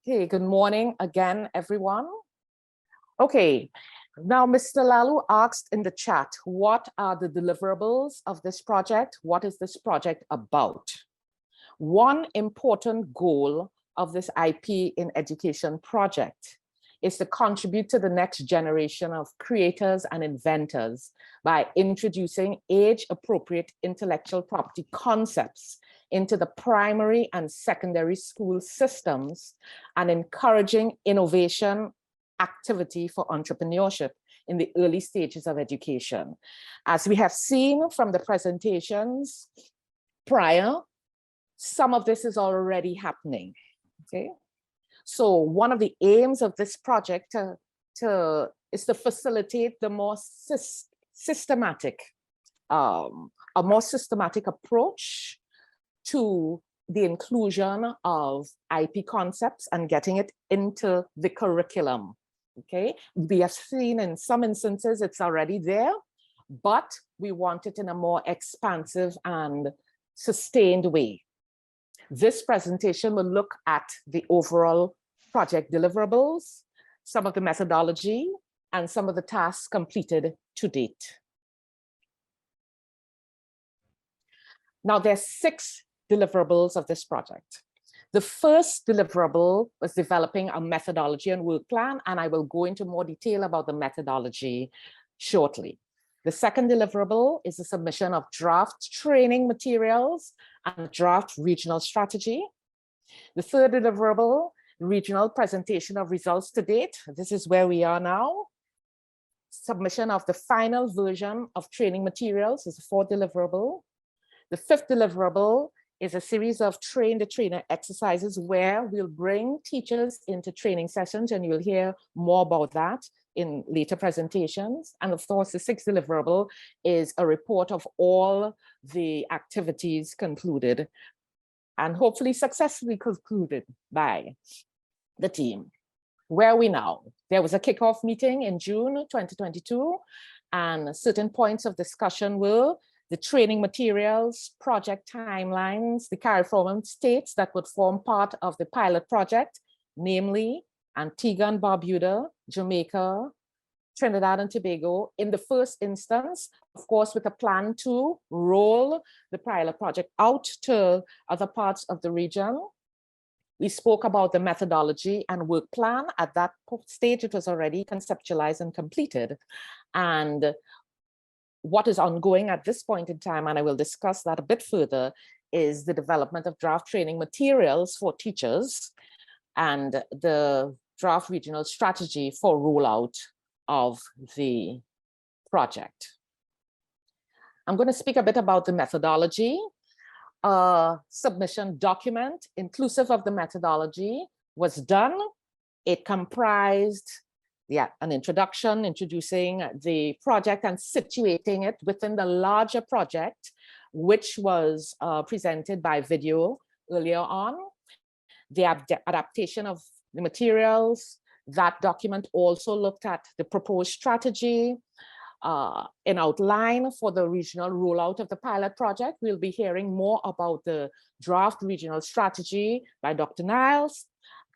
Okay, good morning again, everyone. Okay, now Mr. Lalu asked in the chat, what are the deliverables of this project? What is this project about? One important goal of this IP in Education project is to contribute to the next generation of creators and inventors by introducing age-appropriate intellectual property concepts into the primary and secondary school systems and encouraging innovation activity for entrepreneurship in the early stages of education. As we have seen from the presentations prior, some of this is already happening, okay? So one of the aims of this project is to facilitate the more systematic approach to the inclusion of IP concepts and getting it into the curriculum, okay? We have seen in some instances it's already there, but we want it in a more expansive and sustained way. This presentation will look at the overall project deliverables, some of the methodology, and some of the tasks completed to date. Now, there's 6 deliverables of this project. The first deliverable was developing a methodology and work plan, and I will go into more detail about the methodology shortly. The second deliverable is the submission of draft training materials and draft regional strategy. The third deliverable, regional presentation of results to date. This is where we are now. Submission of the final version of training materials is the fourth deliverable. The fifth deliverable is a series of train the trainer exercises where we'll bring teachers into training sessions, and you'll hear more about that in later presentations. And of course, the sixth deliverable is a report of all the activities concluded and hopefully successfully concluded by the team. Where are we now? There was a kickoff meeting in June 2022, and certain points of discussion were the training materials, project timelines, the CARIPI states that would form part of the pilot project, namely Antigua and Barbuda, Jamaica, Trinidad and Tobago, in the first instance, of course, with a plan to roll the pilot project out to other parts of the region. We spoke about the methodology and work plan. At that stage, it was already conceptualized and completed. And what is ongoing at this point in time, and I will discuss that a bit further, is the development of draft training materials for teachers and the draft regional strategy for rollout of the project. I'm going to speak a bit about the methodology. Submission document inclusive of the methodology was done. It comprised an introduction, introducing the project and situating it within the larger project, which was presented by video earlier on. The adaptation of the materials. That document also looked at the proposed strategy, an outline for the regional rollout of the pilot project. We'll be hearing more about the draft regional strategy by Dr. Niles.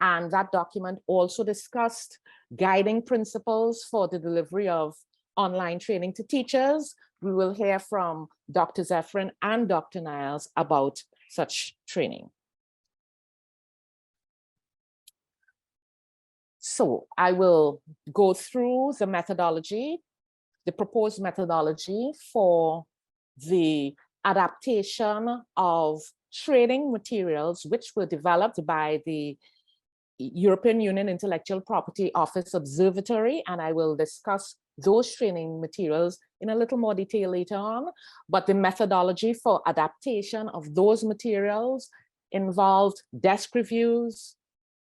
And that document also discussed guiding principles for the delivery of online training to teachers. We will hear from Dr. Zephyrin and Dr. Niles about such training. So I will go through the methodology, the proposed methodology for the adaptation of training materials, which were developed by the European Union Intellectual Property Office Observatory, and I will discuss those training materials in a little more detail later on. But the methodology for adaptation of those materials involved desk reviews,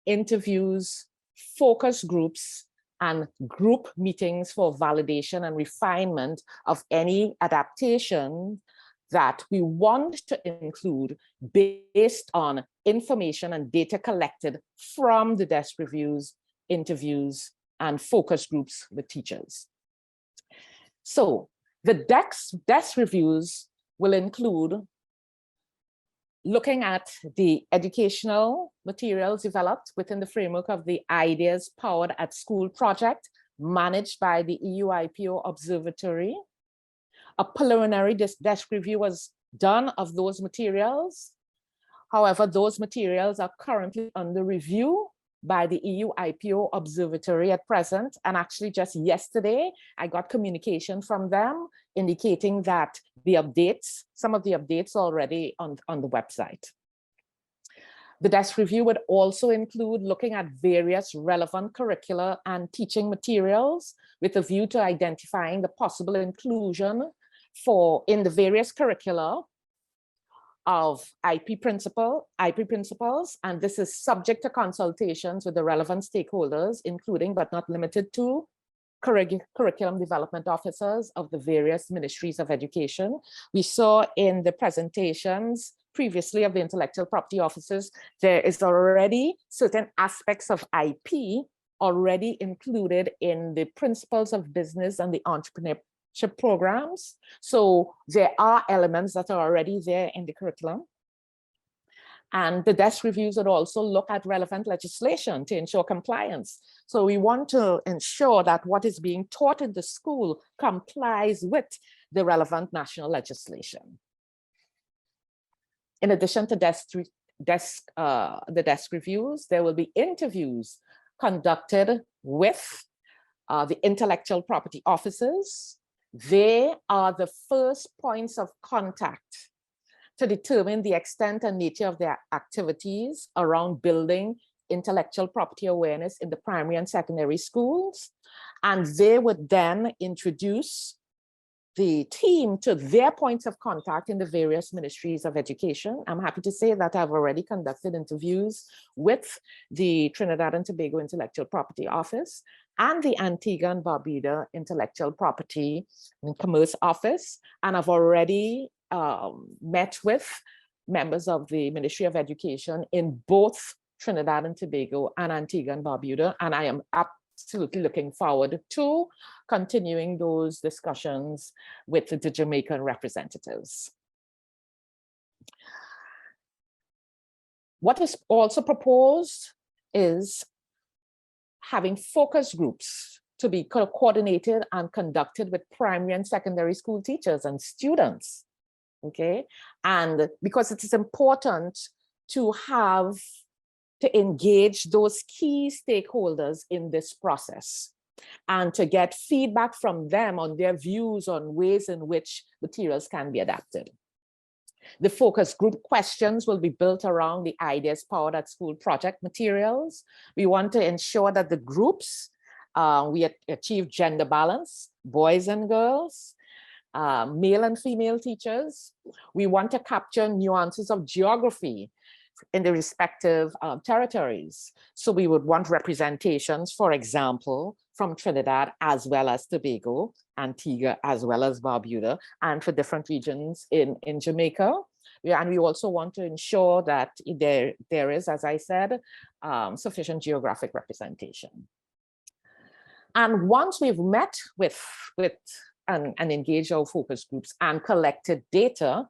interviews, focus groups, and group meetings for validation and refinement of any adaptation that we want to include based on information and data collected from the desk reviews, interviews, and focus groups with teachers. So the desk reviews will include looking at the educational materials developed within the framework of the Ideas Powered at School project managed by the EU IPO Observatory. A preliminary desk review was done of those materials. However, those materials are currently under review by the EU IPO Observatory at present. And actually just yesterday, I got communication from them indicating that the updates, some of the updates already on the website. The desk review would also include looking at various relevant curricula and teaching materials with a view to identifying the possible inclusion in the various curricula of IP principles, and this is subject to consultations with the relevant stakeholders, including but not limited to curriculum development officers of the various ministries of education. We saw in the presentations previously of the intellectual property officers, there is already certain aspects of IP already included in the principles of business and the entrepreneurship programs. So there are elements that are already there in the curriculum. And the desk reviews would also look at relevant legislation to ensure compliance. So we want to ensure that what is being taught in the school complies with the relevant national legislation. In addition to the desk reviews, there will be interviews conducted with the intellectual property officers. They are the first points of contact to determine the extent and nature of their activities around building intellectual property awareness in the primary and secondary schools. And they would then introduce the team to their points of contact in the various ministries of education. I'm happy to say that I've already conducted interviews with the Trinidad and Tobago Intellectual Property Office and the Antigua and Barbuda Intellectual Property and Commerce Office. And I've already met with members of the Ministry of Education in both Trinidad and Tobago and Antigua and Barbuda. And I am absolutely looking forward to continuing those discussions with the Jamaican representatives. What is also proposed is having focus groups to be coordinated and conducted with primary and secondary school teachers and students, okay? And because it is important to engage those key stakeholders in this process and to get feedback from them on their views on ways in which materials can be adapted. The focus group questions will be built around the Ideas Powered at School project materials. We want to ensure that the groups, we achieve gender balance, boys and girls, male and female teachers. We want to capture nuances of geography in the respective territories. So we would want representations, for example, from Trinidad as well as Tobago, Antigua as well as Barbuda, and for different regions in Jamaica. And we also want to ensure that there is, as I said, sufficient geographic representation. And once we've met with and engaged our focus groups and collected data,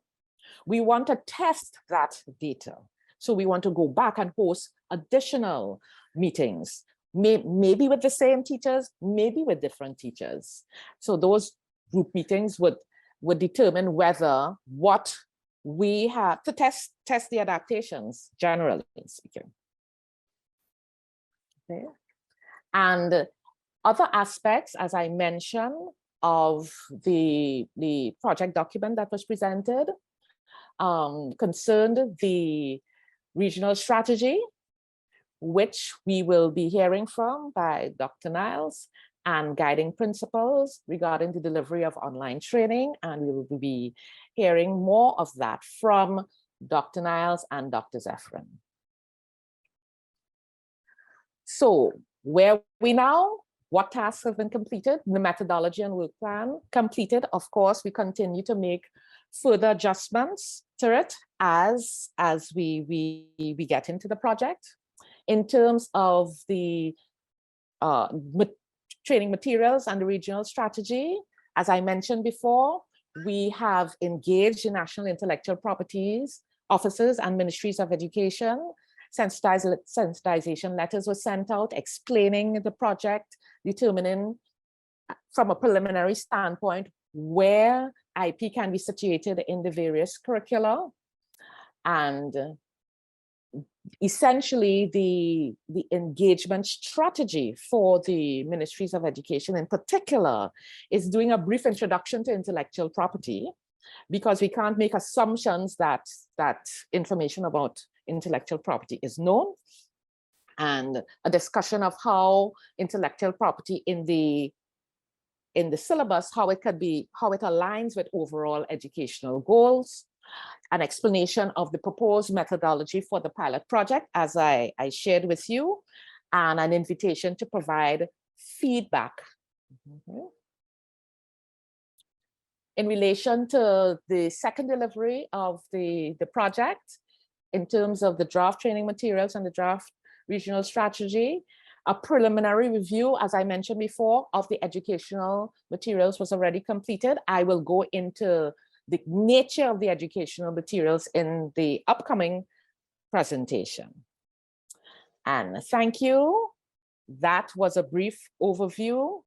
we want to test that data. So we want to go back and host additional meetings, maybe with the same teachers, maybe with different teachers. So those group meetings would determine whether what we have to test the adaptations, generally speaking. Okay. And other aspects, as I mentioned, of the project document that was presented concerned the regional strategy, which we will be hearing from by Dr. Niles, and guiding principles regarding the delivery of online training. And we will be hearing more of that from Dr. Niles and Dr. Zephyrin. So where are we now? What tasks have been completed? The methodology and work plan completed. Of course, we continue to make further adjustments to it as we get into the project. In terms of the training materials and the regional strategy, as I mentioned before, we have engaged the National Intellectual Properties officers and ministries of education. Sensitization letters were sent out explaining the project, determining from a preliminary standpoint where IP can be situated in the various curricula. And essentially the engagement strategy for the ministries of education in particular is doing a brief introduction to intellectual property, because we can't make assumptions that information about intellectual property is known, and a discussion of how intellectual property in the syllabus, how it aligns with overall educational goals, an explanation of the proposed methodology for the pilot project, as I shared with you, and an invitation to provide feedback. In relation to the second delivery of the project, in terms of the draft training materials and the draft regional strategy, a preliminary review, as I mentioned before, of the educational materials was already completed. I will go into the nature of the educational materials in the upcoming presentation. And thank you. That was a brief overview